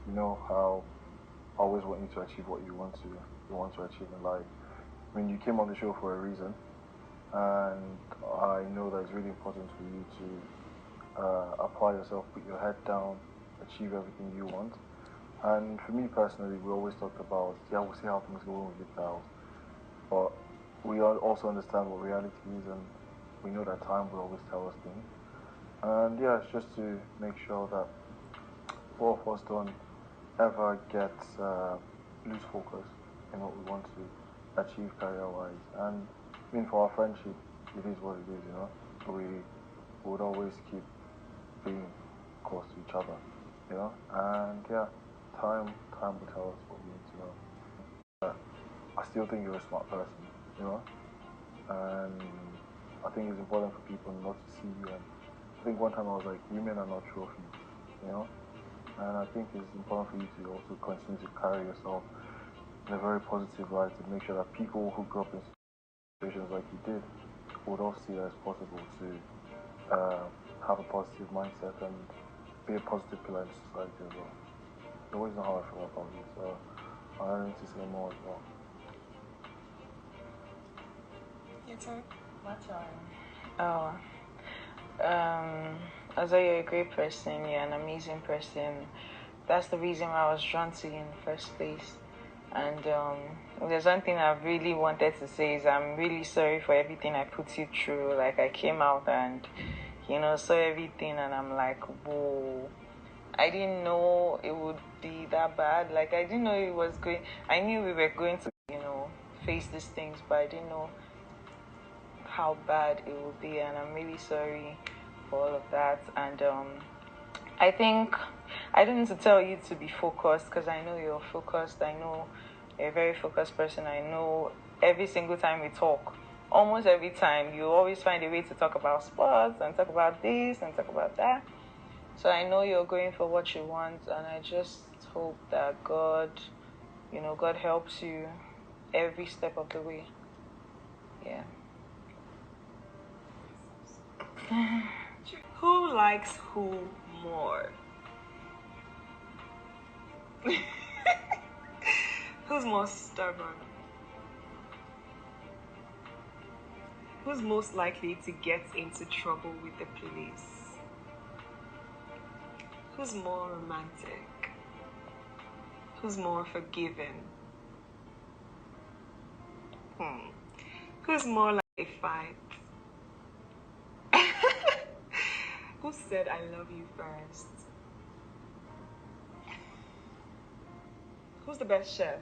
you know how I always want you to achieve what you want to achieve in life. I mean, you came on the show for a reason, and I know that it's really important for you to apply yourself, put your head down, achieve everything you want. And for me personally, we always talked about, yeah, we'll see how things go when we get out. But we also understand what reality is, and we know that time will always tell us things. And yeah, it's just to make sure that both of us don't ever get lose focus in what we want to achieve career-wise. And I mean, for our friendship, it is what it is, you know. We would always keep being close to each other, you know. And yeah, time will tell us what we need to know. I still think you're a smart person, you know. And I think it's important for people not to see you. And I think one time I was like, women are not trophies, you know. And I think it's important for you to also continue to carry yourself in a very positive light to make sure that people who grew up in situations like you did would also see that it's possible to have a positive mindset and be a positive pillar in society as well. You always know how I feel about you, so I don't need to say more as well. Your turn. My turn. Oh. Although you're a great person, you're an amazing person. That's the reason why I was drawn to you in the first place. And there's one thing I really wanted to say is I'm really sorry for everything I put you through. Like, I came out and, saw everything, and I'm like, whoa. I didn't know it would be that bad. Like, I didn't know it was going. I knew we were going to, face these things, but I didn't know how bad it would be, and I'm really sorry for all of that. And I think I didn't need to tell you to be focused, because I know you're focused. I know you're a very focused person. I know every single time we talk, almost every time, you always find a way to talk about sports and talk about this and talk about that. So I know you're going for what you want, and I just hope that God helps you every step of the way. Yeah. Who likes who more? Who's more stubborn? Who's most likely to get into trouble with the police? Who's more romantic? Who's more forgiving? Who's more like a fight? Who said I love you first? Who's the best chef?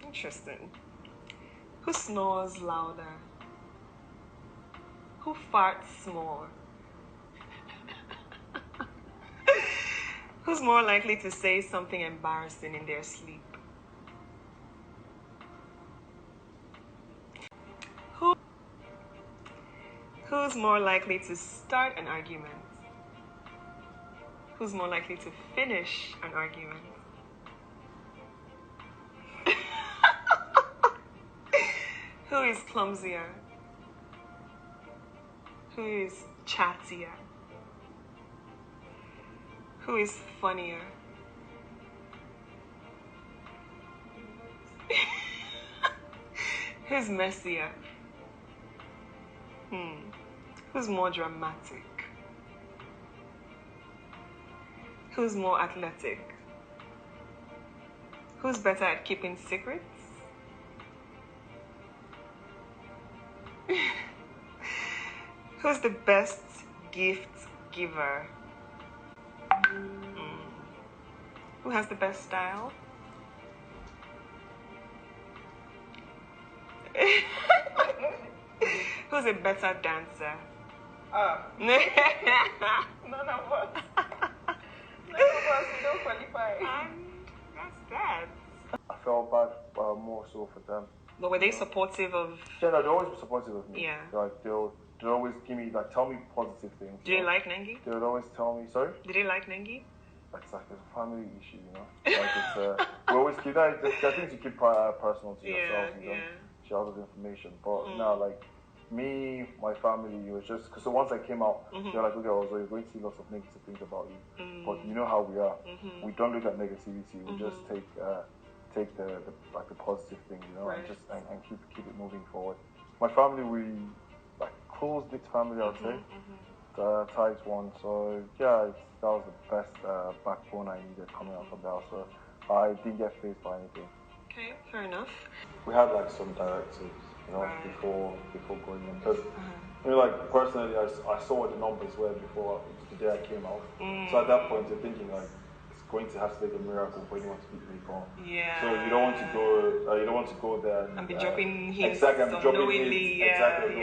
Interesting. Who snores louder? Who farts more? Who's more likely to say something embarrassing in their sleep? Who's more likely to start an argument? Who's more likely to finish an argument? Who is clumsier? Who is chattier? Who is funnier? Who's messier? Who's more dramatic? Who's more athletic? Who's better at keeping secrets? Who's the best gift giver? Who has the best style? Who's a better dancer? None of us. None of us, we don't qualify. And that's that. I felt bad more so for them. But were they supportive of... Yeah, no, they're always supportive of me. Yeah. Like, they'll always give me, like, tell me positive things. Did they like Nengi? They would always tell me, sorry? Did they like Nengi? It's like a family issue, you know? Like, it's, we always keep that, I think you keep personal to yourself, you don't share all this information. But, no, like, me, my family, it was just because so once I came out, they're like, okay, also you're going to see lots of negative things about you, but you know how we are. We don't look at negativity. We just take the like the positive thing, you know, and keep it moving forward. My family, we like close knit family, I'd say, the tight one. So yeah, that was the best backbone I needed coming out from there. So I didn't get faced by anything. Okay, fair enough. We had like some directives, you know, before going in, because you know, like personally, I saw what the numbers were before the day I came out. So at that point, you're thinking like it's going to have to take a miracle for anyone to beat me. Yeah. So you don't want to go there and be dropping hints exactly. I'm dropping unknowingly. hints, exactly.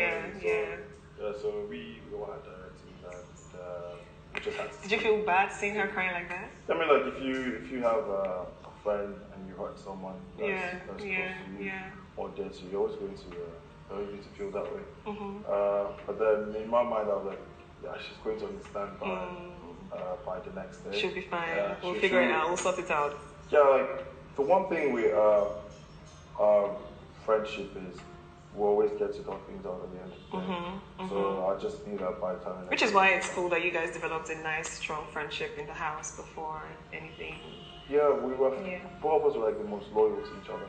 So we all had directives, and we just had to. Did you feel bad seeing her crying like that? I mean, like if you have a friend and you hurt someone that's close to you or dead to you, you're always going to feel that way. But then in my mind, I was like, yeah, she's going to understand by the next day. She'll be fine. We'll figure it out. We'll sort it out. Yeah, like the one thing with friendship is we always get to talk things out at the end of the day. So I just knew that by the time. Which is why it's cool that you guys developed a nice, strong friendship in the house before anything. Yeah, we were. Both of us were like the most loyal to each other.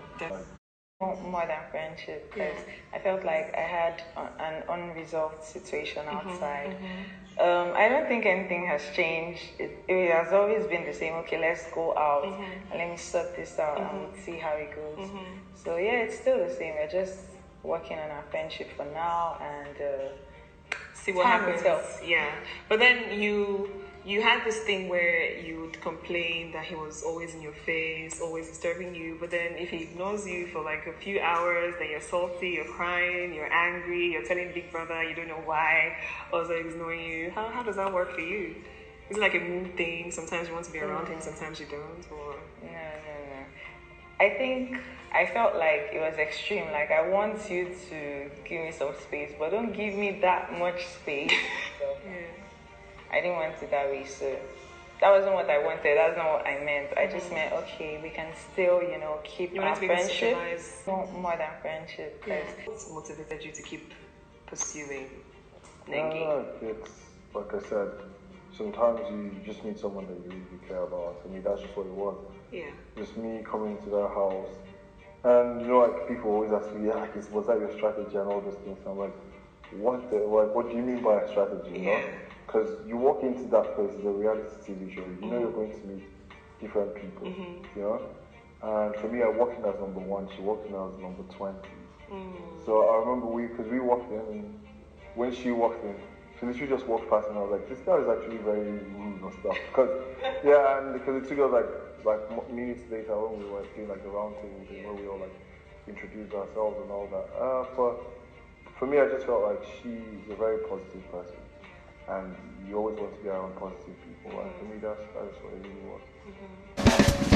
More than friendship, because I felt like I had an unresolved situation outside. I don't think anything has changed. It has always been the same. Okay, let's go out and let me sort this out and we'll see how it goes. So yeah, it's still the same. We're just working on our friendship for now and see what happens. Yeah, but then you had this thing where you would complain that he was always in your face, always disturbing you, but then if he ignores you for like a few hours, then you're salty, you're crying, you're angry, you're telling Big Brother you don't know why, also ignoring you. How does that work for you? Is it like a mood thing? Sometimes you want to be around him, sometimes you don't, or? No. I think I felt like it was extreme. Like, I want you to give me some space, but don't give me that much space. So, I didn't want it that way, so that wasn't what I wanted. That's not what I meant. I just meant, okay, we can still, keep our friendship. More than friendship. What's motivated you to keep pursuing Nengi? It's like I said, sometimes you just meet someone that you really care about. For me, that's just what it was. Yeah. Just me coming to their house. And, like, people always ask me, was that your strategy and all those things? And I'm like, what do you mean by a strategy, you know? Because you walk into that place, it's a reality TV show. You know you're going to meet different people, you know? And for me, I walked in as number 1. She walked in as number 20. So I remember because we walked in, and when she walked in, she literally just walked past, and I was like, this guy is actually very rude and stuff. Because it took us like minutes later when we were doing like the round table thing where we all like introduced ourselves and all that. But for me, I just felt like she's a very positive person. And you always want to be around positive people. And for me, that's what it really was.